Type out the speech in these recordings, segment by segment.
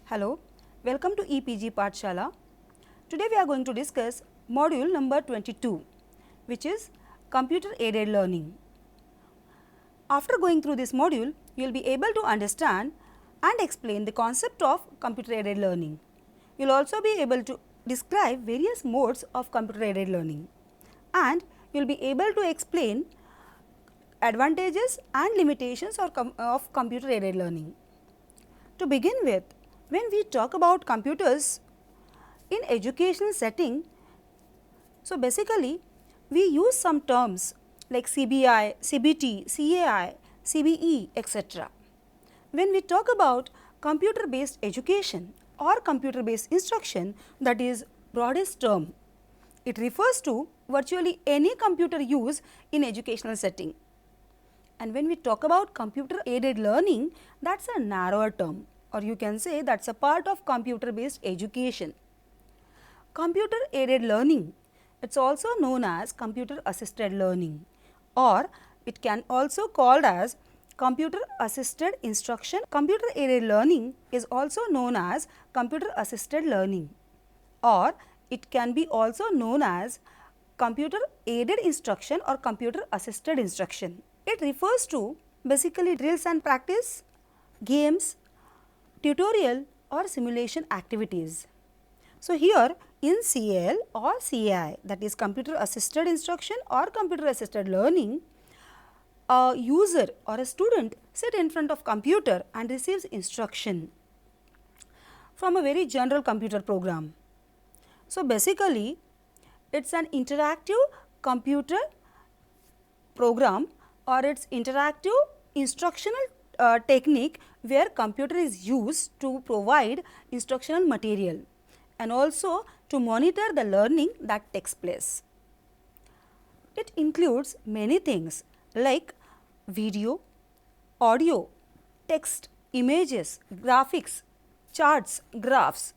Hello, welcome to EPG Pathshala. Today we are going to discuss module number 22, which is computer aided learning. After going through this module, you will be able to understand and explain the concept of computer aided learning. You will also be able to describe various modes of computer aided learning, and you will be able to explain advantages and limitations of computer aided learning. To begin with, when we talk about computers in educational setting, so basically we use some terms like CBI, CBT, CAI, CBE, etc. When we talk about computer based education or computer based instruction, that is broadest term. It refers to virtually any computer use in educational setting. And when we talk about computer aided learning, that is a narrower term, or you can say that is a part of computer based education. Computer aided learning, it is also known as computer assisted learning, or it can also called as computer assisted instruction. Computer aided learning is also known as computer assisted learning, or it can be also known as computer aided instruction or computer assisted instruction. It refers to basically drills and practice, games, tutorial or simulation activities. So, here in CAL or CAI, that is computer assisted instruction or computer assisted learning, a user or a student sit in front of computer and receives instruction from a very general computer program. So, basically it is an interactive computer program, or its interactive instructional technique where computer is used to provide instructional material and also to monitor the learning that takes place. It includes many things like video, audio, text, images, graphics, charts, graphs,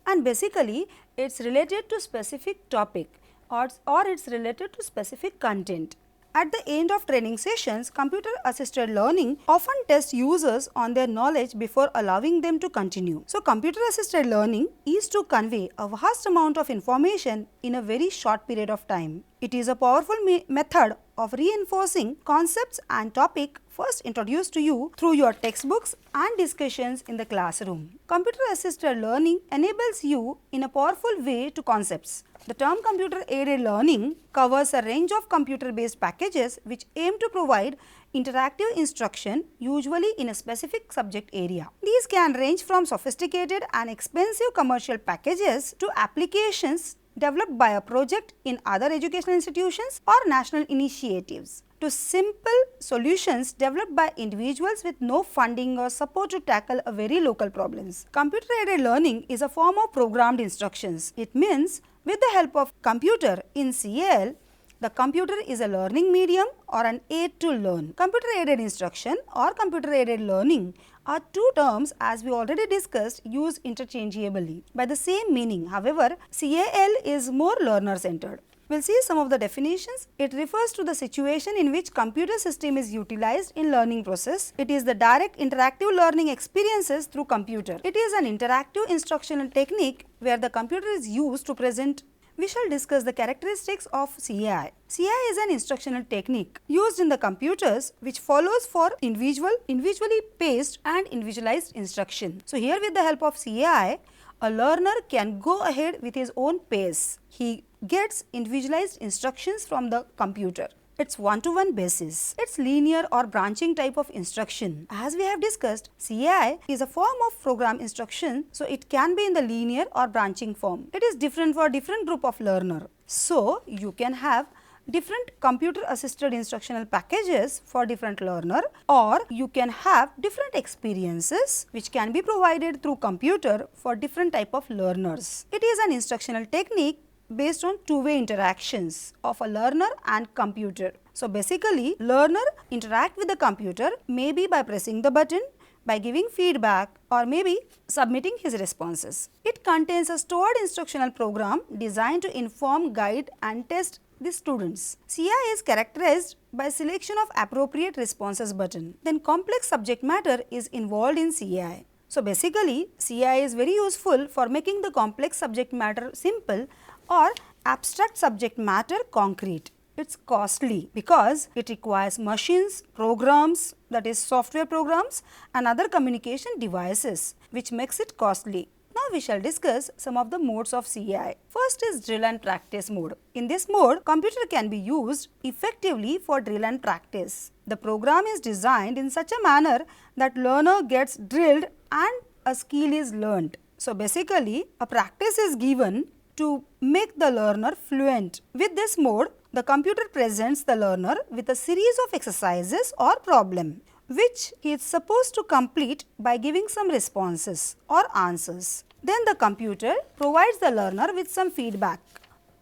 and basically it is related to specific topic or it is related to specific content. At the end of training sessions, computer assisted learning often tests users on their knowledge before allowing them to continue. So, computer assisted learning is to convey a vast amount of information in a very short period of time. It is a powerful method of reinforcing concepts and topic first introduced to you through your textbooks and discussions in the classroom. Computer assisted learning enables you in a powerful way to concepts. The term computer aided learning covers a range of computer based packages which aim to provide interactive instruction, usually in a specific subject area. These can range from sophisticated and expensive commercial packages to applications developed by a project in other educational institutions or national initiatives, to simple solutions developed by individuals with no funding or support to tackle a very local problems. Computer aided learning is a form of programmed instructions. It means with the help of computer in CAL, the computer is a learning medium or an aid to learn. Computer aided instruction or computer aided learning are two terms, as we already discussed, used interchangeably by the same meaning. However, CAL is more learner centered. We will see some of the definitions. It refers to the situation in which computer system is utilized in learning process. It is the direct interactive learning experiences through computer. It is an interactive instructional technique where the computer is used to present. We shall discuss the characteristics of CAI. CAI is an instructional technique used in the computers which follows for individually paced and individualized instruction. So, here with the help of CAI, a learner can go ahead with his own pace. He gets individualized instructions from the computer. It's one-to-one basis. It's linear or branching type of instruction. As we have discussed, CAI is a form of program instruction, so it can be in the linear or branching form. It is different for different group of learner. So, you can have different computer assisted instructional packages for different learner, or you can have different experiences which can be provided through computer for different type of learners. It is an instructional technique based on two-way interactions of a learner and computer. So, basically learner interact with the computer maybe by pressing the button, by giving feedback, or maybe submitting his responses. It contains a stored instructional program designed to inform, guide and test the students. CAI is characterized by selection of appropriate responses button. Then complex subject matter is involved in CAI. So basically, CAI is very useful for making the complex subject matter simple or abstract subject matter concrete. It's costly because it requires machines, programs, that is software programs, and other communication devices, which makes it costly. Now we shall discuss some of the modes of CAI. First is drill and practice mode. In this mode, computer can be used effectively for drill and practice. The program is designed in such a manner that learner gets drilled and a skill is learnt. So basically, a practice is given to make the learner fluent. With this mode, the computer presents the learner with a series of exercises or problem, which he is supposed to complete by giving some responses or answers. Then the computer provides the learner with some feedback.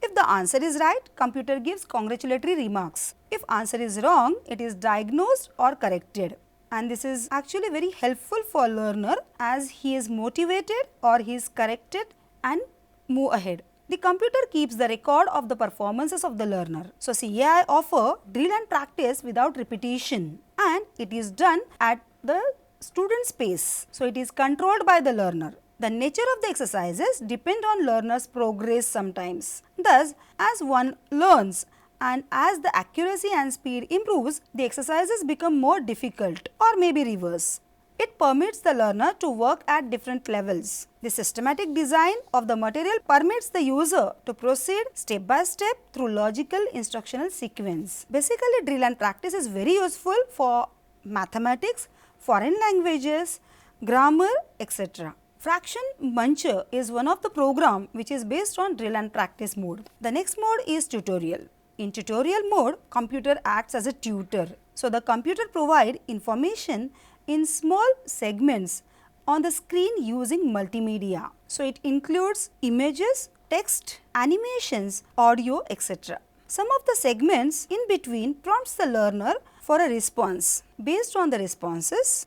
If the answer is right, computer gives congratulatory remarks. If answer is wrong, it is diagnosed or corrected. And this is actually very helpful for learner as he is motivated or he is corrected and move ahead. The computer keeps the record of the performances of the learner. So CAI offer drill and practice without repetition, and it is done at the student's pace. So it is controlled by the learner. The nature of the exercises depend on learner's progress sometimes. Thus, as one learns and as the accuracy and speed improves, the exercises become more difficult or maybe reverse. It permits the learner to work at different levels. The systematic design of the material permits the user to proceed step by step through logical instructional sequence. Basically, drill and practice is very useful for mathematics, foreign languages, grammar, etc. Fraction Muncher is one of the program which is based on drill and practice mode. The next mode is tutorial. In tutorial mode, computer acts as a tutor. So the computer provides information in small segments on the screen using multimedia. So it includes images, text, animations, audio, etc. Some of the segments in between prompts the learner for a response. Based on the responses,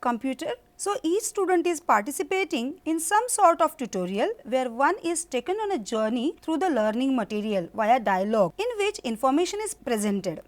so each student is participating in some sort of tutorial where one is taken on a journey through the learning material via dialogue in which information is presented.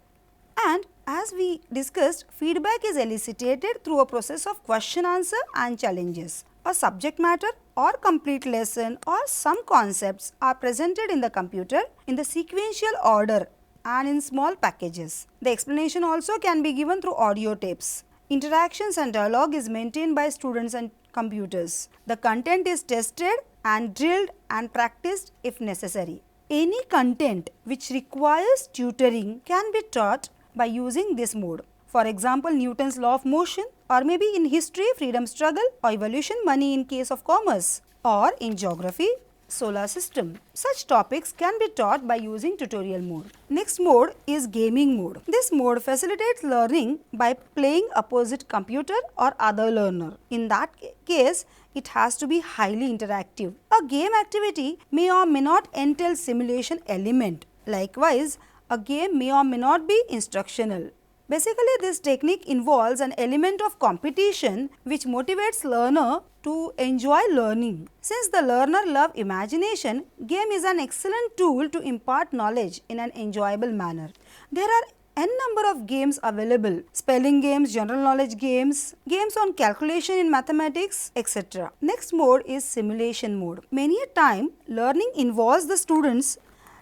And as we discussed, feedback is elicited through a process of question answer and challenges. A subject matter or complete lesson or some concepts are presented in the computer in the sequential order and in small packages. The explanation also can be given through audio tapes. Interactions and dialogue is maintained by students and computers. The content is tested and drilled and practiced if necessary. Any content which requires tutoring can be taught by using this mode. For example, Newton's law of motion, or maybe in history, freedom struggle, or evolution, money in case of commerce, or in geography, solar system. Such topics can be taught by using tutorial mode. Next mode is gaming mode. This mode facilitates learning by playing opposite computer or other learner. In that case, it has to be highly interactive. A game activity may or may not entail simulation element. Likewise, a game may or may not be instructional. Basically, this technique involves an element of competition which motivates learner to enjoy learning. Since the learner loves imagination, game is an excellent tool to impart knowledge in an enjoyable manner. There are n number of games available: spelling games, general knowledge games, games on calculation in mathematics, etc. Next mode is simulation mode. Many a time, learning involves the students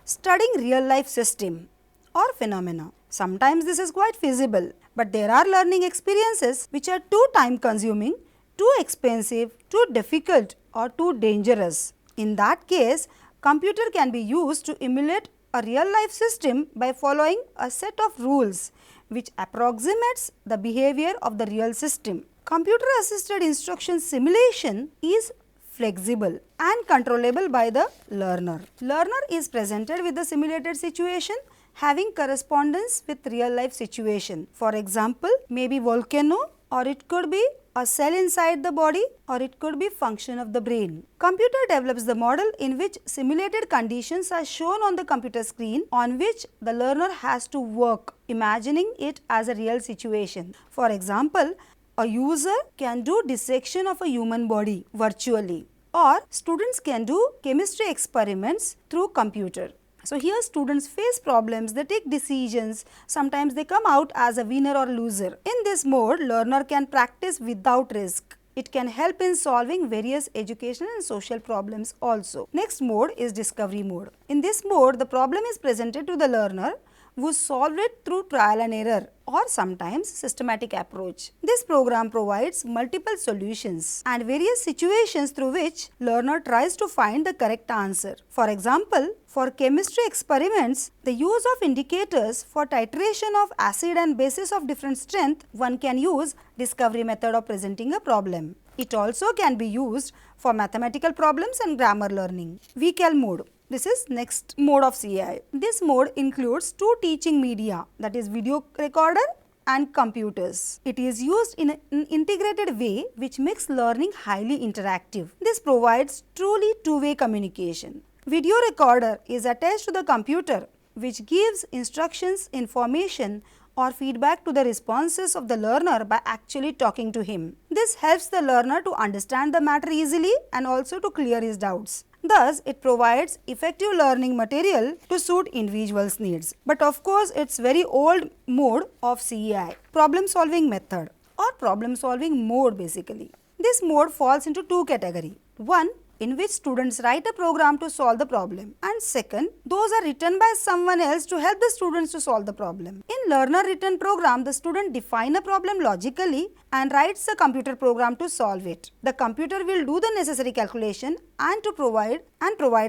studying real life system or phenomena. Sometimes this is quite feasible, but there are learning experiences which are too time consuming, too expensive, too difficult or too dangerous. In that case, computer can be used to emulate a real life system by following a set of rules which approximates the behavior of the real system. Computer assisted instruction simulation is flexible and controllable by the learner. Learner is presented with the simulated situation having correspondence with real life situation. For example, maybe volcano, or it could be a cell inside the body, or it could be function of the brain. Computer develops the model in which simulated conditions are shown on the computer screen on which the learner has to work, imagining it as a real situation. For example, a user can do dissection of a human body virtually, or students can do chemistry experiments through computer. So here students face problems, they take decisions, sometimes they come out as a winner or loser. In this mode, learner can practice without risk. It can help in solving various educational and social problems also. Next mode is discovery mode. In this mode, the problem is presented to the learner who solve it through trial and error or sometimes systematic approach. This program provides multiple solutions and various situations through which learner tries to find the correct answer. For example, for chemistry experiments, the use of indicators for titration of acid and bases of different strength, one can use discovery method of presenting a problem. It also can be used for mathematical problems and grammar learning. VCAL mode. This is next mode of CAI. This mode includes two teaching media, that is video recorder and computers. It is used in an integrated way which makes learning highly interactive. This provides truly two-way communication. Video recorder is attached to the computer which gives instructions, information or feedback to the responses of the learner by actually talking to him. This helps the learner to understand the matter easily and also to clear his doubts. Thus, it provides effective learning material to suit individuals' needs. But of course, it's very old mode of CAI, problem solving method or problem solving mode basically. This mode falls into two categories. One, in which students write a program to solve the problem, and second, those are written by someone else to help the students to solve the problem. In learner written program, the student define a problem logically and writes a computer program to solve it. The computer will do the necessary calculation and provide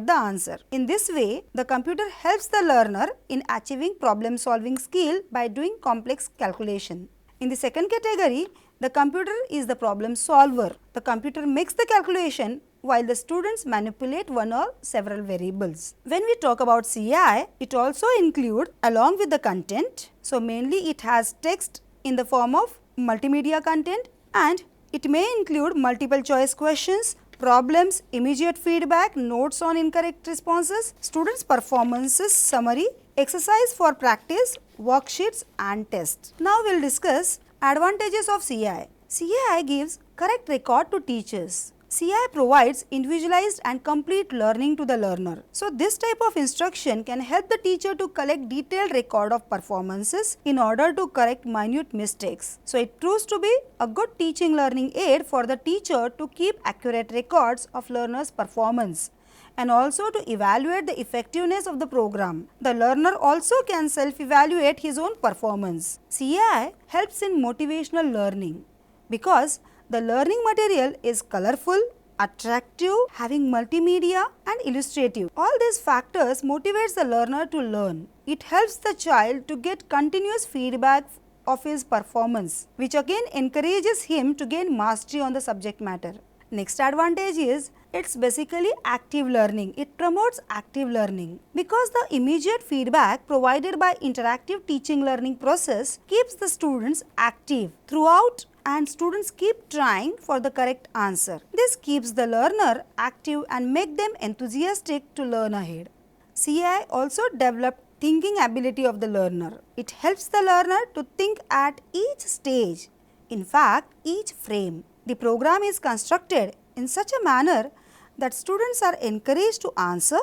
the answer. In this way, the computer helps the learner in achieving problem solving skill by doing complex calculation. In the second category, the computer is the problem solver. The computer makes the calculation while the students manipulate one or several variables. When we talk about CAI, it also includes along with the content. So mainly it has text in the form of multimedia content, and it may include multiple choice questions, problems, immediate feedback, notes on incorrect responses, students' performances summary, exercise for practice, worksheets and tests. Now we will discuss advantages of CAI. CAI gives correct record to teachers. CAI provides individualized and complete learning to the learner. So this type of instruction can help the teacher to collect detailed record of performances in order to correct minute mistakes. So it proves to be a good teaching learning aid for the teacher to keep accurate records of learners' performance and also to evaluate the effectiveness of the program. The learner also can self-evaluate his own performance. CAI helps in motivational learning because the learning material is colorful, attractive, having multimedia and illustrative. All these factors motivates the learner to learn. It helps the child to get continuous feedback of his performance, which again encourages him to gain mastery on the subject matter. Next advantage is it's basically active learning. It promotes active learning because the immediate feedback provided by interactive teaching learning process keeps the students active throughout and students keep trying for the correct answer. This keeps the learner active and make them enthusiastic to learn ahead. CAI also develops thinking ability of the learner. It helps the learner to think at each stage, in fact each frame. The program is constructed in such a manner that students are encouraged to answer,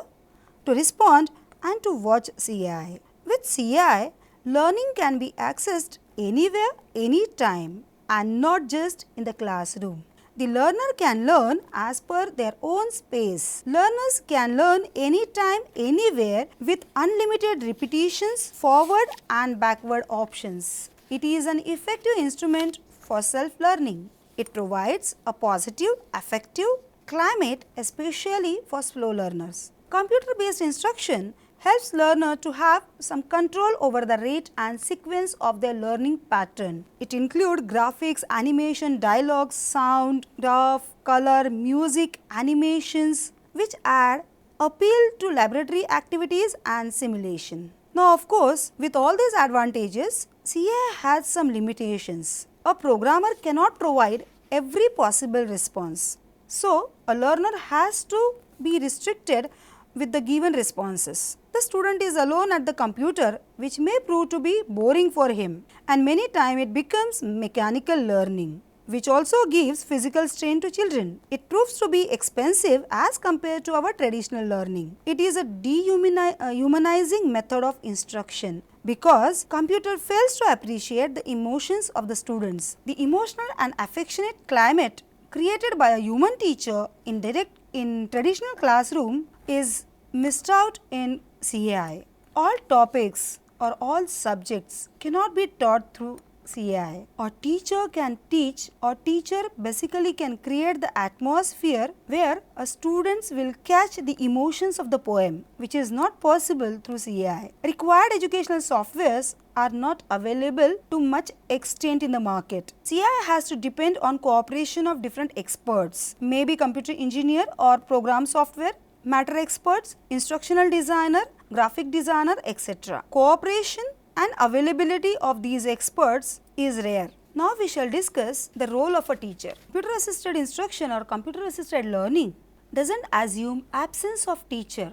to respond and to watch CAI. With CAI, learning can be accessed anywhere, anytime and not just in the classroom. The learner can learn as per their own space. Learners can learn anytime, anywhere with unlimited repetitions, forward and backward options. It is an effective instrument for self-learning. It provides a positive, effective climate especially for slow learners. Computer-based instruction helps learner to have some control over the rate and sequence of their learning pattern. It includes graphics, animation, dialogue, sound, graph, color, music, animations which add appeal to laboratory activities and simulation. Now of course, with all these advantages, CAI has some limitations. A programmer cannot provide every possible response. So, a learner has to be restricted with the given responses. The student is alone at the computer, which may prove to be boring for him, and many times it becomes mechanical learning, which also gives physical strain to children. It proves to be expensive as compared to our traditional learning. It is a dehumanizing method of instruction because computer fails to appreciate the emotions of the students. The emotional and affectionate climate created by a human teacher in traditional classroom is missed out in CAI. All topics or all subjects cannot be taught through CAI. A teacher can teach, or teacher basically can create the atmosphere where students will catch the emotions of the poem, which is not possible through CAI. Required educational softwares are not available to much extent in the market. CAI has to depend on cooperation of different experts, maybe computer engineer or program software, matter experts, instructional designer, graphic designer, etc. Cooperation and availability of these experts is rare. Now we shall discuss the role of a teacher. Computer assisted instruction or computer assisted learning doesn't assume absence of teacher,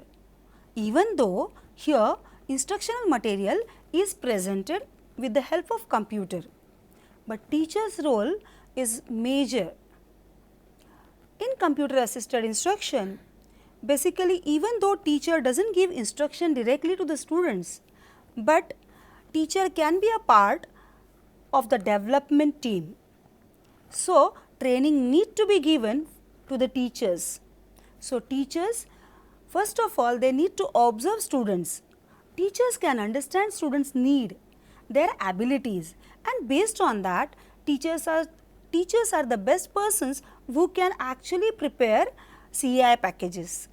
even though here instructional material is presented with the help of computer. But teacher's role is major. In computer assisted instruction, basically even though teacher doesn't give instruction directly to the students, but teacher can be a part of the development team. So training need to be given to the teachers. So teachers, first of all, they need to observe students. Teachers can understand students' need, their abilities, and based on that, teachers are the best persons who can actually prepare CAI packages.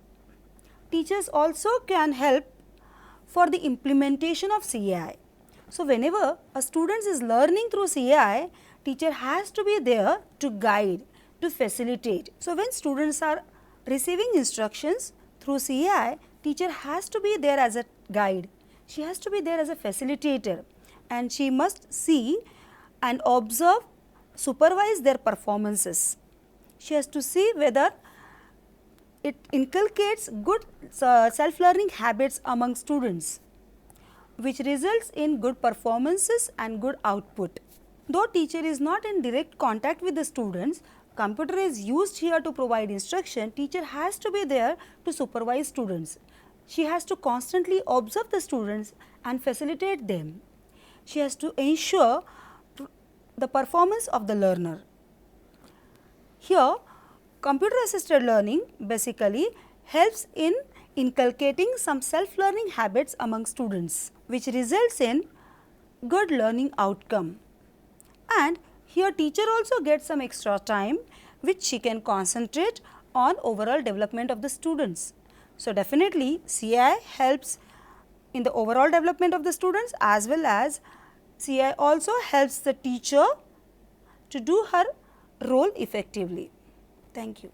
Teachers also can help for the implementation of CAI. So whenever a student is learning through CAI, teacher has to be there to guide, to facilitate. So when students are receiving instructions through CAI, teacher has to be there as a guide. She has to be there as a facilitator, and she must see and observe, supervise their performances. She has to see whether it inculcates good self-learning habits among students, which results in good performances and good output. Though teacher is not in direct contact with the students, computer is used here to provide instruction. Teacher has to be there to supervise students. She has to constantly observe the students and facilitate them. She has to ensure the performance of the learner. Here, computer assisted learning basically helps in inculcating some self-learning habits among students, which results in good learning outcome. And here teacher also gets some extra time which she can concentrate on overall development of the students. So definitely CAI helps in the overall development of the students, as well as CAI also helps the teacher to do her role effectively. Thank you.